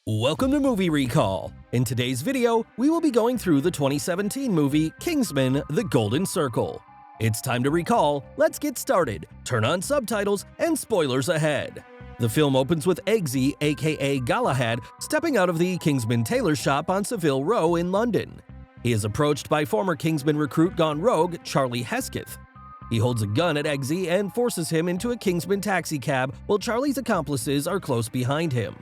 Welcome to Movie Recall. In today's video, we will be going through the 2017 movie Kingsman: The Golden Circle. It's time to recall, let's get started, turn on subtitles, and spoilers ahead. The film opens with Eggsy, aka Galahad, stepping out of the Kingsman tailor shop on Savile Row in London. He is approached by former Kingsman recruit gone rogue, Charlie Hesketh. He holds a gun at Eggsy and forces him into a Kingsman taxicab while Charlie's accomplices are close behind him.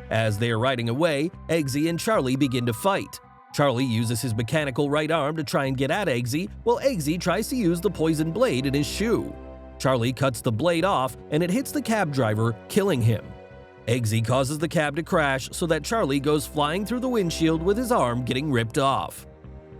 As they are riding away, Eggsy and Charlie begin to fight. Charlie uses his mechanical right arm to try and get at Eggsy, while Eggsy tries to use the poison blade in his shoe. Charlie cuts the blade off and it hits the cab driver, killing him. Eggsy causes the cab to crash so that Charlie goes flying through the windshield with his arm getting ripped off.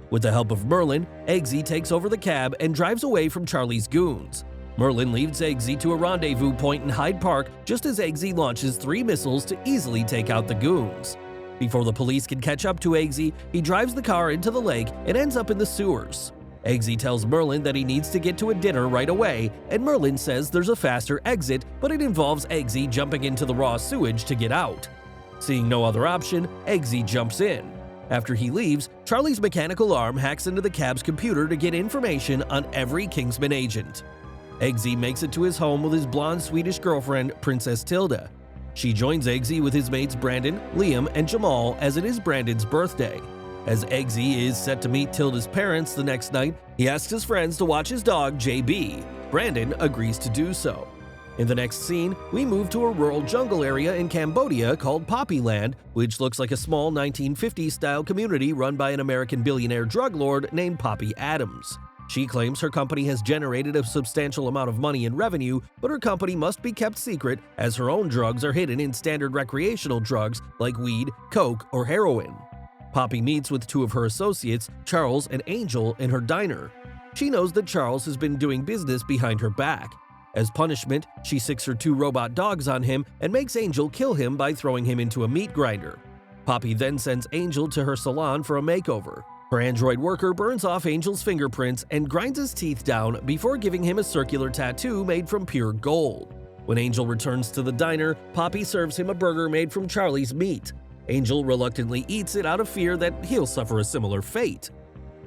With the help of Merlin, Eggsy takes over the cab and drives away from Charlie's goons. Merlin leads Eggsy to a rendezvous point in Hyde Park just as Eggsy launches 3 missiles to easily take out the goons. Before the police can catch up to Eggsy, he drives the car into the lake and ends up in the sewers. Eggsy tells Merlin that he needs to get to a dinner right away, and Merlin says there's a faster exit, but it involves Eggsy jumping into the raw sewage to get out. Seeing no other option, Eggsy jumps in. After he leaves, Charlie's mechanical arm hacks into the cab's computer to get information on every Kingsman agent. Eggsy makes it to his home with his blonde Swedish girlfriend, Princess Tilda. She joins Eggsy with his mates Brandon, Liam, and Jamal as it is Brandon's birthday. As Eggsy is set to meet Tilda's parents the next night, he asks his friends to watch his dog, JB. Brandon agrees to do so. In the next scene, we move to a rural jungle area in Cambodia called Poppyland, which looks like a small 1950s-style community run by an American billionaire drug lord named Poppy Adams. She claims her company has generated a substantial amount of money in revenue, but her company must be kept secret as her own drugs are hidden in standard recreational drugs like weed, coke, or heroin. Poppy meets with 2 of her associates, Charles and Angel, in her diner. She knows that Charles has been doing business behind her back. As punishment, she sicks her 2 robot dogs on him and makes Angel kill him by throwing him into a meat grinder. Poppy then sends Angel to her salon for a makeover. Her android worker burns off Angel's fingerprints and grinds his teeth down before giving him a circular tattoo made from pure gold. When Angel returns to the diner, Poppy serves him a burger made from Charlie's meat. Angel reluctantly eats it out of fear that he'll suffer a similar fate.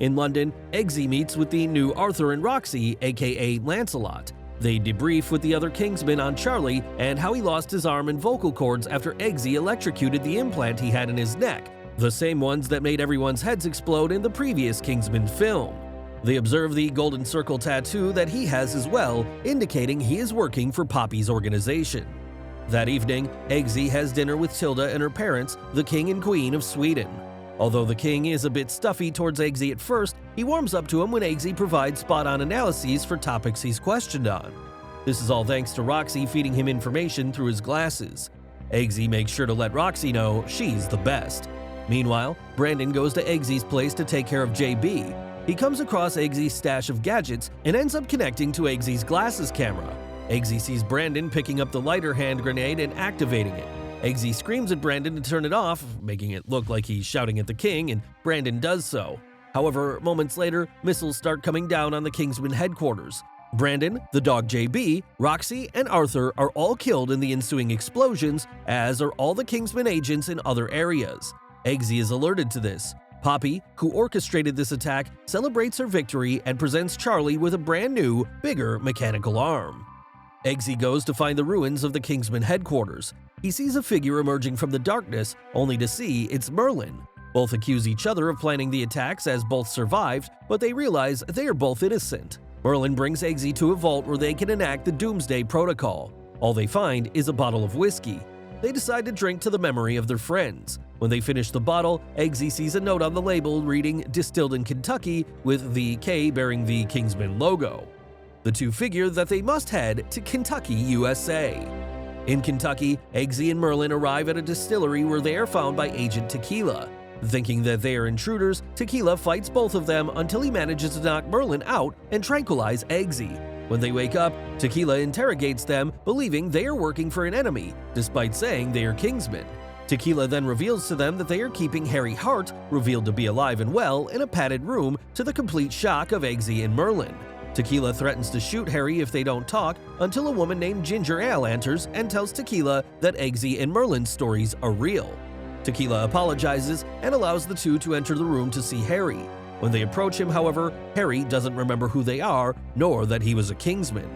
In London, Eggsy meets with the new Arthur and Roxy, aka Lancelot. They debrief with the other Kingsmen on Charlie and how he lost his arm and vocal cords after Eggsy electrocuted the implant he had in his neck, the same ones that made everyone's heads explode in the previous Kingsman film. They observe the golden circle tattoo that he has as well, indicating he is working for Poppy's organization. That evening, Eggsy has dinner with Tilda and her parents, the King and Queen of Sweden. Although the King is a bit stuffy towards Eggsy at first, he warms up to him when Eggsy provides spot-on analyses for topics he's questioned on. This is all thanks to Roxy feeding him information through his glasses. Eggsy makes sure to let Roxy know she's the best. Meanwhile, Brandon goes to Eggsy's place to take care of JB. He comes across Eggsy's stash of gadgets and ends up connecting to Eggsy's glasses camera. Eggsy sees Brandon picking up the lighter hand grenade and activating it. Eggsy screams at Brandon to turn it off, making it look like he's shouting at the king, and Brandon does so. However, moments later, missiles start coming down on the Kingsman headquarters. Brandon, the dog JB, Roxy, and Arthur are all killed in the ensuing explosions, as are all the Kingsman agents in other areas. Eggsy is alerted to this. Poppy, who orchestrated this attack, celebrates her victory and presents Charlie with a brand new, bigger mechanical arm. Eggsy goes to find the ruins of the Kingsman headquarters. He sees a figure emerging from the darkness, only to see it's Merlin. Both accuse each other of planning the attacks as both survived, but they realize they are both innocent. Merlin brings Eggsy to a vault where they can enact the Doomsday Protocol. All they find is a bottle of whiskey. They decide to drink to the memory of their friends. When they finish the bottle, Eggsy sees a note on the label reading "Distilled in Kentucky" with the K bearing the Kingsman logo. The 2 figure that they must head to Kentucky, USA. In Kentucky, Eggsy and Merlin arrive at a distillery where they are found by Agent Tequila. Thinking that they are intruders, Tequila fights both of them until he manages to knock Merlin out and tranquilize Eggsy. When they wake up, Tequila interrogates them, believing they are working for an enemy, despite saying they are Kingsmen. Tequila then reveals to them that they are keeping Harry Hart, revealed to be alive and well, in a padded room, to the complete shock of Eggsy and Merlin. Tequila threatens to shoot Harry if they don't talk, until a woman named Ginger Ale enters and tells Tequila that Eggsy and Merlin's stories are real. Tequila apologizes and allows the two to enter the room to see Harry. When they approach him, however, Harry doesn't remember who they are, nor that he was a Kingsman.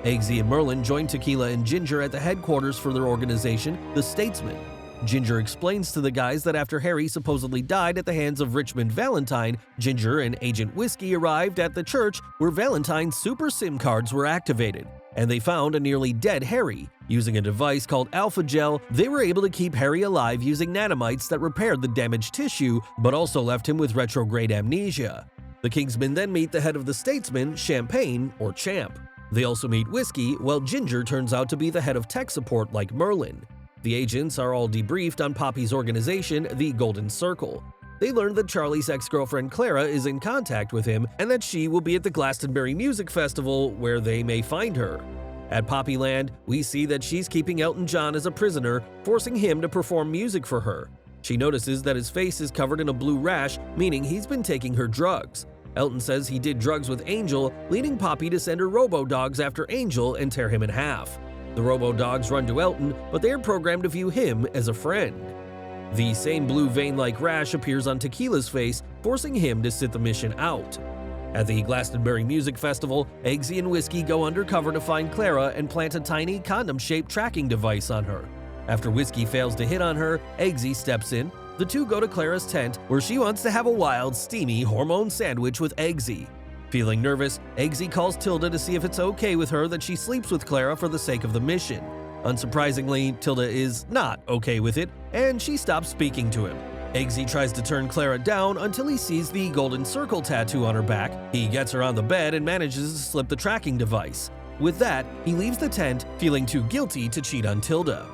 Eggsy and Merlin join Tequila and Ginger at the headquarters for their organization, the Statesmen. Ginger explains to the guys that after Harry supposedly died at the hands of Richmond Valentine, Ginger and Agent Whiskey arrived at the church where Valentine's super SIM cards were activated, and they found a nearly dead Harry. Using a device called Alpha Gel, they were able to keep Harry alive using nanomites that repaired the damaged tissue, but also left him with retrograde amnesia. The Kingsmen then meet the head of the Statesmen, Champagne, or Champ. They also meet Whiskey, while Ginger turns out to be the head of tech support like Merlin. The agents are all debriefed on Poppy's organization, the Golden Circle. They learn that Charlie's ex-girlfriend Clara is in contact with him and that she will be at the Glastonbury Music Festival where they may find her. At Poppyland, we see that she's keeping Elton John as a prisoner, forcing him to perform music for her. She notices that his face is covered in a blue rash, meaning he's been taking her drugs. Elton says he did drugs with Angel, leading Poppy to send her robo-dogs after Angel and tear him in half. The robo-dogs run to Elton, but they are programmed to view him as a friend. The same blue vein-like rash appears on Tequila's face, forcing him to sit the mission out. At the Glastonbury Music Festival, Eggsy and Whiskey go undercover to find Clara and plant a tiny condom-shaped tracking device on her. After Whiskey fails to hit on her, Eggsy steps in. The two go to Clara's tent, where she wants to have a wild, steamy hormone sandwich with Eggsy. Feeling nervous, Eggsy calls Tilda to see if it's okay with her that she sleeps with Clara for the sake of the mission. Unsurprisingly, Tilda is not okay with it, and she stops speaking to him. Eggsy tries to turn Clara down until he sees the Golden Circle tattoo on her back. He gets her on the bed and manages to slip the tracking device. With that, he leaves the tent, feeling too guilty to cheat on Tilda.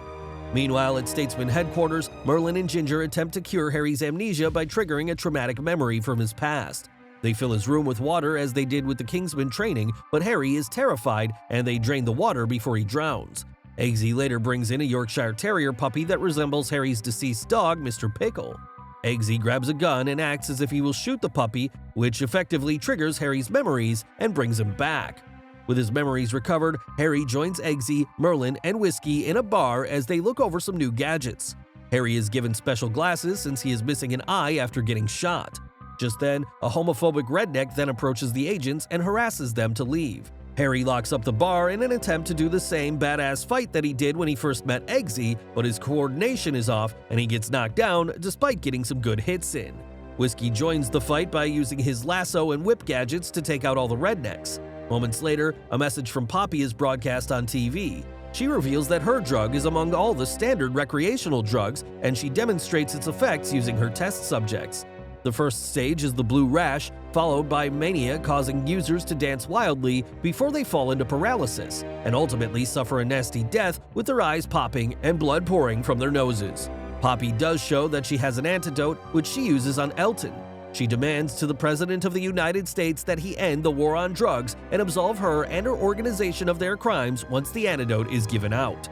Meanwhile, at Statesman headquarters, Merlin and Ginger attempt to cure Harry's amnesia by triggering a traumatic memory from his past. They fill his room with water as they did with the Kingsman training, but Harry is terrified and they drain the water before he drowns. Eggsy later brings in a Yorkshire Terrier puppy that resembles Harry's deceased dog, Mr. Pickle. Eggsy grabs a gun and acts as if he will shoot the puppy, which effectively triggers Harry's memories and brings him back. With his memories recovered, Harry joins Eggsy, Merlin, and Whiskey in a bar as they look over some new gadgets. Harry is given special glasses since he is missing an eye after getting shot. Just then, a homophobic redneck then approaches the agents and harasses them to leave. Harry locks up the bar in an attempt to do the same badass fight that he did when he first met Eggsy, but his coordination is off and he gets knocked down despite getting some good hits in. Whiskey joins the fight by using his lasso and whip gadgets to take out all the rednecks. Moments later, a message from Poppy is broadcast on TV. She reveals that her drug is among all the standard recreational drugs, and she demonstrates its effects using her test subjects. The first stage is the blue rash, followed by mania causing users to dance wildly before they fall into paralysis, and ultimately suffer a nasty death with their eyes popping and blood pouring from their noses. Poppy does show that she has an antidote, which she uses on Elton. She demands to the President of the United States that he end the war on drugs and absolve her and her organization of their crimes once the antidote is given out.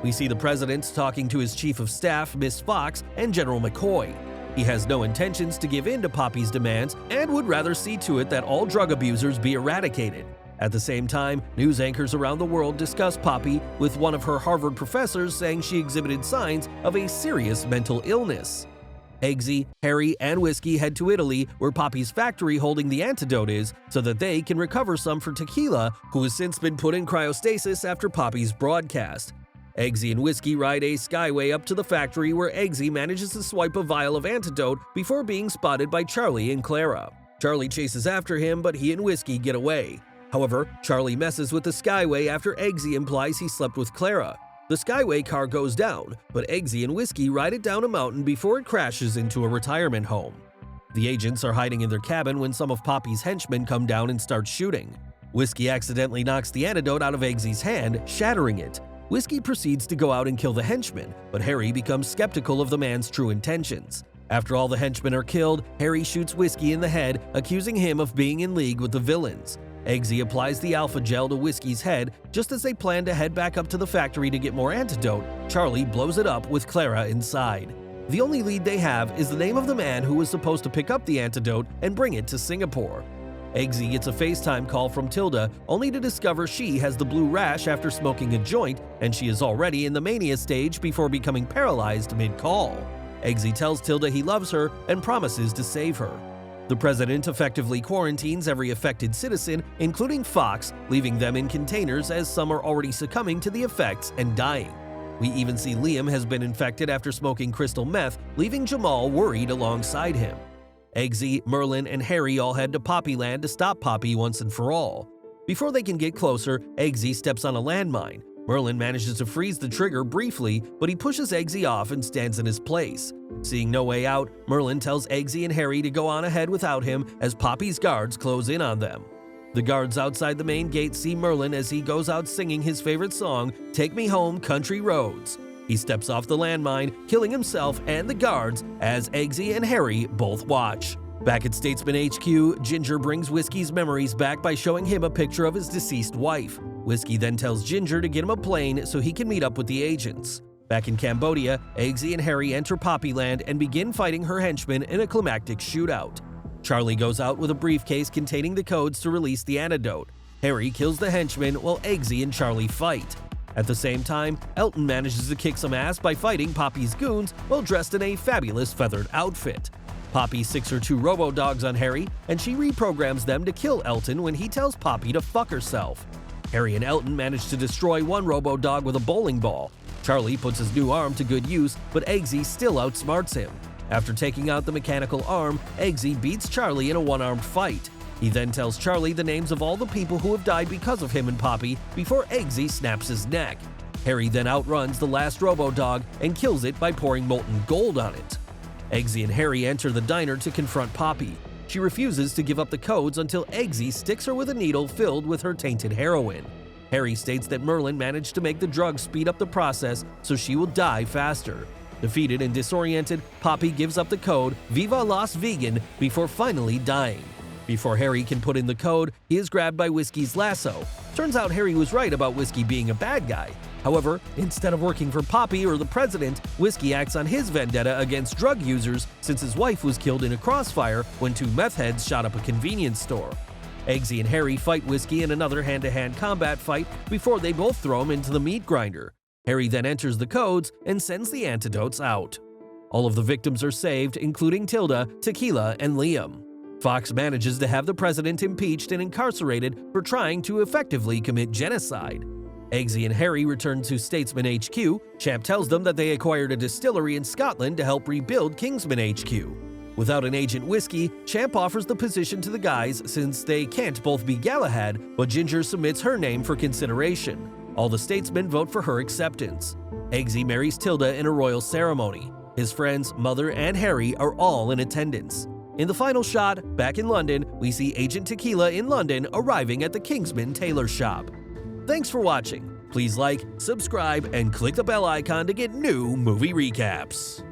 We see the President talking to his Chief of Staff, Miss Fox, and General McCoy. He has no intentions to give in to Poppy's demands and would rather see to it that all drug abusers be eradicated. At the same time, news anchors around the world discuss Poppy, with one of her Harvard professors saying she exhibited signs of a serious mental illness. Eggsy, Harry, and Whiskey head to Italy, where Poppy's factory holding the antidote is, so that they can recover some for Tequila, who has since been put in cryostasis after Poppy's broadcast. Eggsy and Whiskey ride a skyway up to the factory where Eggsy manages to swipe a vial of antidote before being spotted by Charlie and Clara. Charlie chases after him, but he and Whiskey get away. However, Charlie messes with the skyway after Eggsy implies he slept with Clara. The skyway car goes down, but Eggsy and Whiskey ride it down a mountain before it crashes into a retirement home. The agents are hiding in their cabin when some of Poppy's henchmen come down and start shooting. Whiskey accidentally knocks the antidote out of Eggsy's hand, shattering it. Whiskey proceeds to go out and kill the henchmen, but Harry becomes skeptical of the man's true intentions. After all the henchmen are killed, Harry shoots Whiskey in the head, accusing him of being in league with the villains. Eggsy applies the alpha gel to Whiskey's head. Just as they plan to head back up to the factory to get more antidote, Charlie blows it up with Clara inside. The only lead they have is the name of the man who was supposed to pick up the antidote and bring it to Singapore. Eggsy gets a FaceTime call from Tilda, only to discover she has the blue rash after smoking a joint, and she is already in the mania stage before becoming paralyzed mid-call. Eggsy tells Tilda he loves her and promises to save her. The president effectively quarantines every affected citizen, including Fox, leaving them in containers as some are already succumbing to the effects and dying. We even see Liam has been infected after smoking crystal meth, leaving Jamal worried alongside him. Eggsy, Merlin, and Harry all head to Poppyland to stop Poppy once and for all. Before they can get closer, Eggsy steps on a landmine. Merlin manages to freeze the trigger briefly, but he pushes Eggsy off and stands in his place. Seeing no way out, Merlin tells Eggsy and Harry to go on ahead without him as Poppy's guards close in on them. The guards outside the main gate see Merlin as he goes out singing his favorite song, "Take Me Home, Country Roads." He steps off the landmine, killing himself and the guards as Eggsy and Harry both watch. Back at Statesman HQ, Ginger brings Whiskey's memories back by showing him a picture of his deceased wife. Whiskey then tells Ginger to get him a plane so he can meet up with the agents. Back in Cambodia, Eggsy and Harry enter Poppyland and begin fighting her henchmen in a climactic shootout. Charlie goes out with a briefcase containing the codes to release the antidote. Harry kills the henchmen while Eggsy and Charlie fight. At the same time, Elton manages to kick some ass by fighting Poppy's goons while dressed in a fabulous feathered outfit. Poppy sicks her 2 robo-dogs on Harry, and she reprograms them to kill Elton when he tells Poppy to fuck herself. Harry and Elton manage to destroy one robo-dog with a bowling ball. Charlie puts his new arm to good use, but Eggsy still outsmarts him. After taking out the mechanical arm, Eggsy beats Charlie in a one-armed fight. He then tells Charlie the names of all the people who have died because of him and Poppy before Eggsy snaps his neck. Harry then outruns the last robo-dog and kills it by pouring molten gold on it. Eggsy and Harry enter the diner to confront Poppy. She refuses to give up the codes until Eggsy sticks her with a needle filled with her tainted heroin. Harry states that Merlin managed to make the drug speed up the process so she will die faster. Defeated and disoriented, Poppy gives up the code "Viva Las Vegan" before finally dying. Before Harry can put in the code, he is grabbed by Whiskey's lasso. Turns out Harry was right about Whiskey being a bad guy. However, instead of working for Poppy or the president, Whiskey acts on his vendetta against drug users since his wife was killed in a crossfire when 2 meth heads shot up a convenience store. Eggsy and Harry fight Whiskey in another hand-to-hand combat fight before they both throw him into the meat grinder. Harry then enters the codes and sends the antidotes out. All of the victims are saved, including Tilda, Tequila, and Liam. Fox manages to have the president impeached and incarcerated for trying to effectively commit genocide. Eggsy and Harry return to Statesman HQ. Champ tells them that they acquired a distillery in Scotland to help rebuild Kingsman HQ. Without an Agent Whiskey, Champ offers the position to the guys since they can't both be Galahad, but Ginger submits her name for consideration. All the statesmen vote for her acceptance. Eggsy marries Tilda in a royal ceremony. His friends, mother, and Harry are all in attendance. In the final shot, back in London, we see Agent Tequila in London arriving at the Kingsman tailor shop. Thanks for watching. Please like, subscribe, and click the bell icon to get new movie recaps.